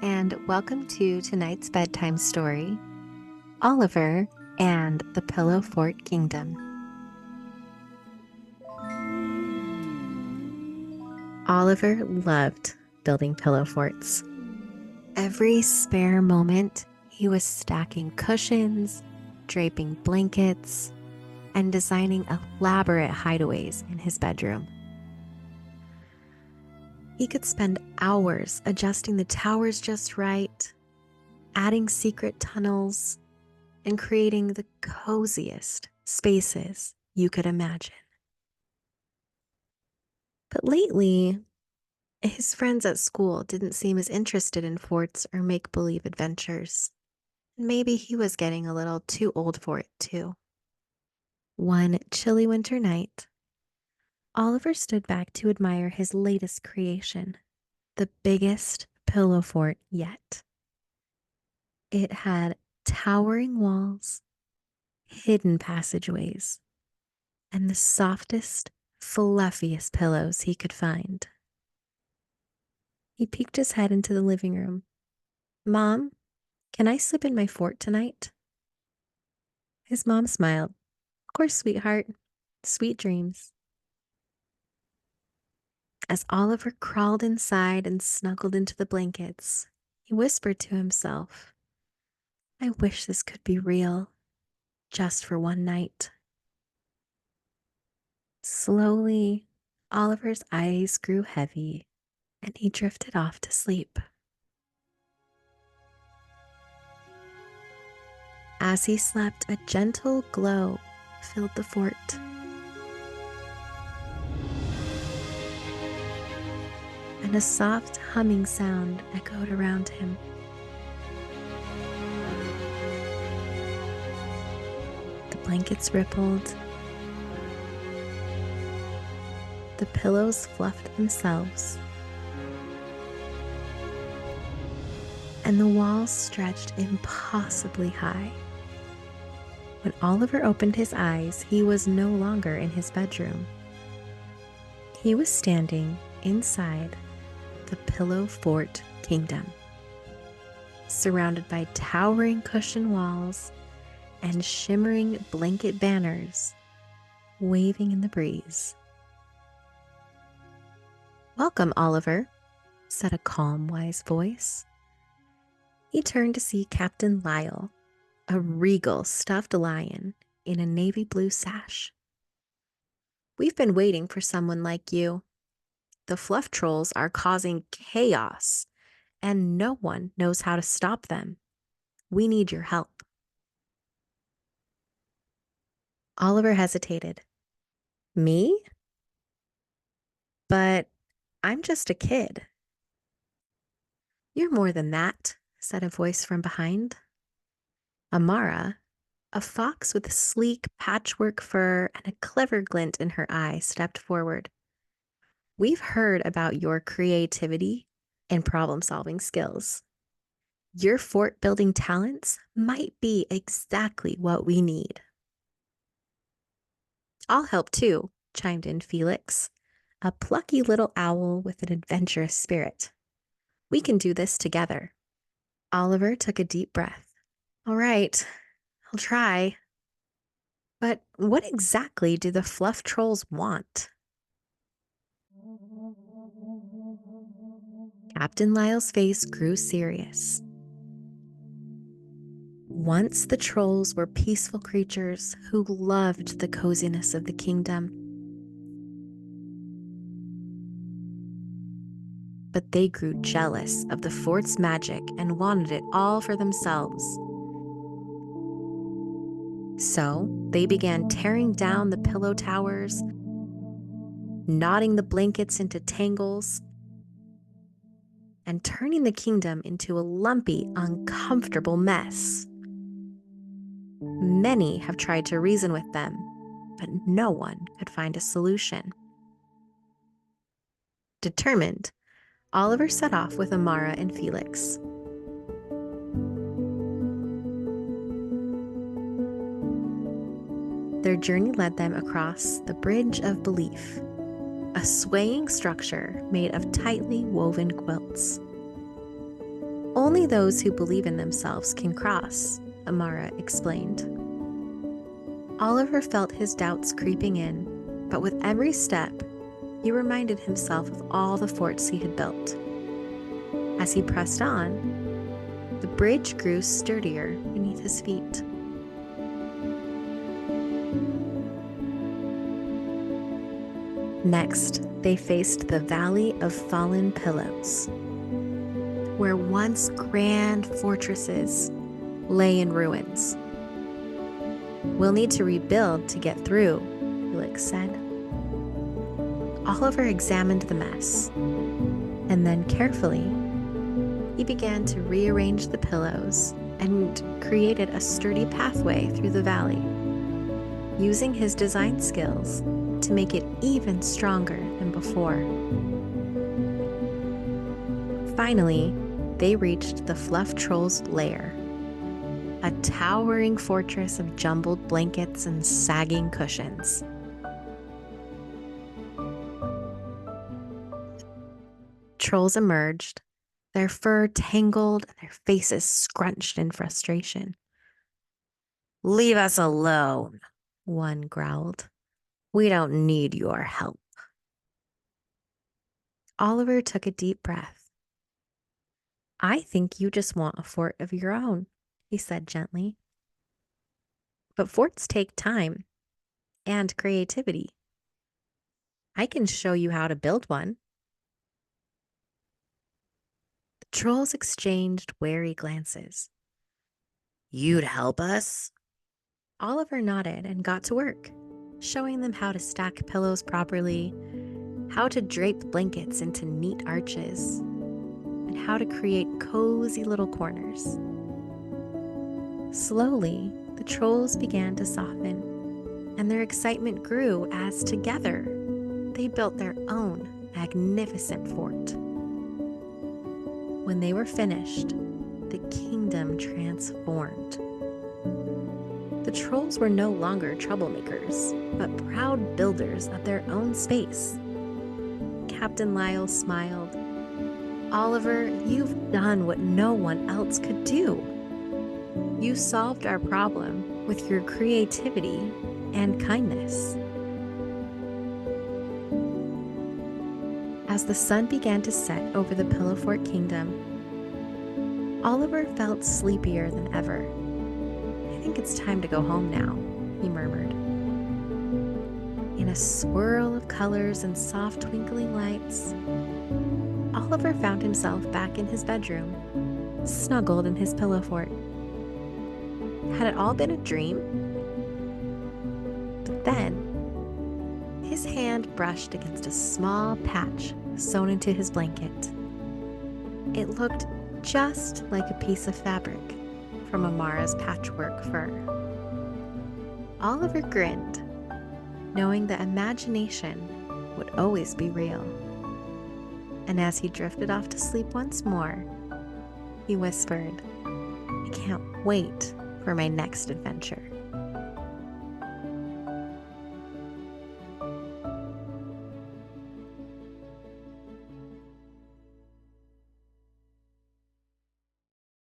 and welcome to tonight's bedtime story, Oliver and the Pillow Fort Kingdom. Oliver loved building pillow forts. Every spare moment, he was stacking cushions, draping blankets, and designing elaborate hideaways in his bedroom. He could spend hours adjusting the towers just right, adding secret tunnels, and creating the coziest spaces you could imagine. But lately, his friends at school didn't seem as interested in forts or make-believe adventures. Maybe he was getting a little too old for it, too. One chilly winter night, Oliver stood back to admire his latest creation, the biggest pillow fort yet. It had towering walls, hidden passageways, and the softest, fluffiest pillows he could find. He peeked his head into the living room. "Mom, can I sleep in my fort tonight?" His mom smiled. "Of course, sweetheart. Sweet dreams." As Oliver crawled inside and snuggled into the blankets, he whispered to himself, "I wish this could be real, just for one night." Slowly, Oliver's eyes grew heavy and he drifted off to sleep. As he slept, a gentle glow filled the fort. And a soft humming sound echoed around him. The blankets rippled. The pillows fluffed themselves. And the walls stretched impossibly high. When Oliver opened his eyes, he was no longer in his bedroom. He was standing inside the Pillow Fort Kingdom, surrounded by towering cushion walls and shimmering blanket banners waving in the breeze. "Welcome, Oliver," said a calm, wise voice. He turned to see Captain Lyle, a regal stuffed lion in a navy blue sash. "We've been waiting for someone like you. The Fluff Trolls are causing chaos, and no one knows how to stop them. We need your help." Oliver hesitated. "Me? But I'm just a kid." "You're more than that," said a voice from behind. Amara, a fox with sleek patchwork fur and a clever glint in her eye, stepped forward. "We've heard about your creativity and problem-solving skills. Your fort-building talents might be exactly what we need." "I'll help too," chimed in Felix, a plucky little owl with an adventurous spirit. "We can do this together." Oliver took a deep breath. "All right, I'll try. But what exactly do the Fluff Trolls want?" Captain Lyle's face grew serious. Once the trolls were peaceful creatures who loved the coziness of the kingdom. But they grew jealous of the fort's magic and wanted it all for themselves. So they began tearing down the pillow towers, knotting the blankets into tangles, and turning the kingdom into a lumpy, uncomfortable mess. Many have tried to reason with them, but no one could find a solution. Determined, Oliver set off with Amara and Felix. Their journey led them across the Bridge of Belief, a swaying structure made of tightly woven quilts. Only those who believe in themselves can cross, Amara explained. Oliver felt his doubts creeping in, but with every step, he reminded himself of all the forts he had built. As he pressed on, the bridge grew sturdier beneath his feet. Next, they faced the Valley of Fallen Pillows, where once grand fortresses lay in ruins. "We'll need to rebuild to get through," Felix said. Oliver examined the mess, and then carefully, he began to rearrange the pillows and created a sturdy pathway through the valley, using his design skills to make it even stronger than before. Finally, they reached the Fluff Trolls' lair, a towering fortress of jumbled blankets and sagging cushions. Trolls emerged, their fur tangled and their faces scrunched in frustration. "Leave us alone," one growled. "We don't need your help." Oliver took a deep breath. "I think you just want a fort of your own," he said gently. "But forts take time and creativity. I can show you how to build one." The trolls exchanged wary glances. "You'd help us?" Oliver nodded and got to work, showing them how to stack pillows properly, how to drape blankets into neat arches, and how to create cozy little corners. Slowly, the trolls began to soften, and their excitement grew as together they built their own magnificent fort. When they were finished, the kingdom transformed. The trolls were no longer troublemakers, but proud builders of their own space. Captain Lyle smiled. "Oliver, you've done what no one else could do. You solved our problem with your creativity and kindness." As the sun began to set over the Pillow Fort Kingdom, Oliver felt sleepier than ever. "I think it's time to go home now," he murmured. In a swirl of colors and soft twinkling lights, Oliver found himself back in his bedroom, snuggled in his pillow fort. Had it all been a dream? But then, his hand brushed against a small patch sewn into his blanket. It looked just like a piece of fabric from Amara's patchwork fur. Oliver grinned, knowing that imagination would always be real. And as he drifted off to sleep once more, he whispered, "I can't wait for my next adventure."